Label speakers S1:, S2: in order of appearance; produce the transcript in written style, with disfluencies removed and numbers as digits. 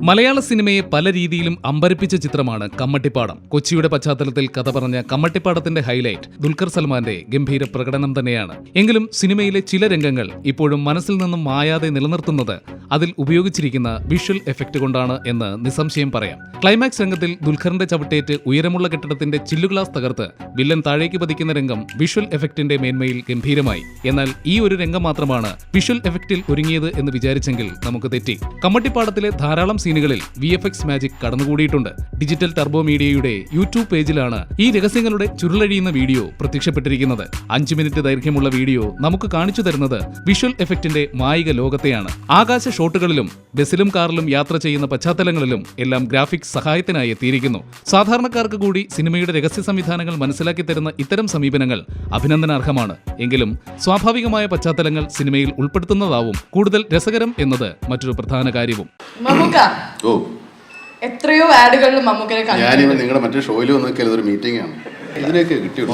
S1: മലയാള സിനിമയെ പല രീതിയിലും അമ്പരപ്പിച്ച ചിത്രമാണ് കമ്മട്ടിപ്പാടം. കൊച്ചിയുടെ പശ്ചാത്തലത്തിൽ കഥ പറഞ്ഞ കമ്മട്ടിപ്പാടത്തിന്റെ ഹൈലൈറ്റ് ദുൽഖർ സൽമാന്റെ ഗംഭീര പ്രകടനം തന്നെയാണ്. എങ്കിലും സിനിമയിലെ ചില രംഗങ്ങൾ ഇപ്പോഴും മനസ്സിൽ നിന്നും മായാതെ നിലനിർത്തുന്നത് അതിൽ ഉപയോഗിച്ചിരിക്കുന്ന വിഷ്വൽ എഫക്ട് കൊണ്ടാണ് എന്ന് നിസ്സംശയം പറയാം. ക്ലൈമാക്സ് രംഗത്തിൽ ദുൽഖറിന്റെ ചവിട്ടേറ്റ് ഉയരമുള്ള കെട്ടിടത്തിന്റെ ചില്ലുഗ്ലാസ് തകർത്ത് വില്ലൻ താഴേക്ക് പതിക്കുന്ന രംഗം വിഷ്വൽ എഫക്ടിന്റെ മേന്മയിൽ ഗംഭീരമായി. എന്നാൽ ഈ ഒരു രംഗം മാത്രമാണ് വിഷ്വൽ എഫക്റ്റിൽ ഒരുങ്ങിയത് എന്ന് വിചാരിച്ചെങ്കിൽ നമുക്ക് തെറ്റി. കമ്മട്ടിപ്പാടത്തിലെ ധാരാളം സീനുകളിൽ VFX മാജിക് കടന്നുകൂടിയിട്ടുണ്ട്. ഡിജിറ്റൽ ടർബോ മീഡിയയുടെ യൂട്യൂബ് പേജിലാണ് ഈ രഹസ്യങ്ങളുടെ ചുരുളഴിയുന്ന വീഡിയോ പ്രത്യക്ഷപ്പെട്ടിരിക്കുന്നത്. 5 മിനിറ്റ് ദൈർഘ്യമുള്ള വീഡിയോ നമുക്ക് കാണിച്ചു തരുന്നത് വിഷ്വൽ എഫക്റ്റിന്റെ മായിക ലോകത്തെയാണ്. ആകാശ ഷോട്ടുകളിലും ബസ്സിലും കാറിലും യാത്ര ചെയ്യുന്ന പശ്ചാത്തലങ്ങളിലും എല്ലാം ഗ്രാഫിക്സ് സഹായത്തിനായി എത്തിയിരിക്കുന്നു. സാധാരണക്കാർക്ക് കൂടി സിനിമയുടെ രഹസ്യ സംവിധാനങ്ങൾ മനസ്സിലാക്കി തരുന്ന ഇത്തരം സമീപനങ്ങൾ അഭിനന്ദനാർഹമാണ്. എങ്കിലും സ്വാഭാവികമായ പശ്ചാത്തലങ്ങൾ സിനിമയിൽ ഉൾപ്പെടുത്തുന്നതാവും കൂടുതൽ രസകരം എന്നത് മറ്റൊരു പ്രധാന കാര്യവും.
S2: എത്രയോ ആഡുകളിലും മമ്മൂക്കനെ
S3: ഞാനിവ നിങ്ങളുടെ മറ്റേ ഷോയിൽ വന്നൊക്കെ ഒരു മീറ്റിംഗ് ആണ് ഇതിനൊക്കെ കിട്ടിയോ.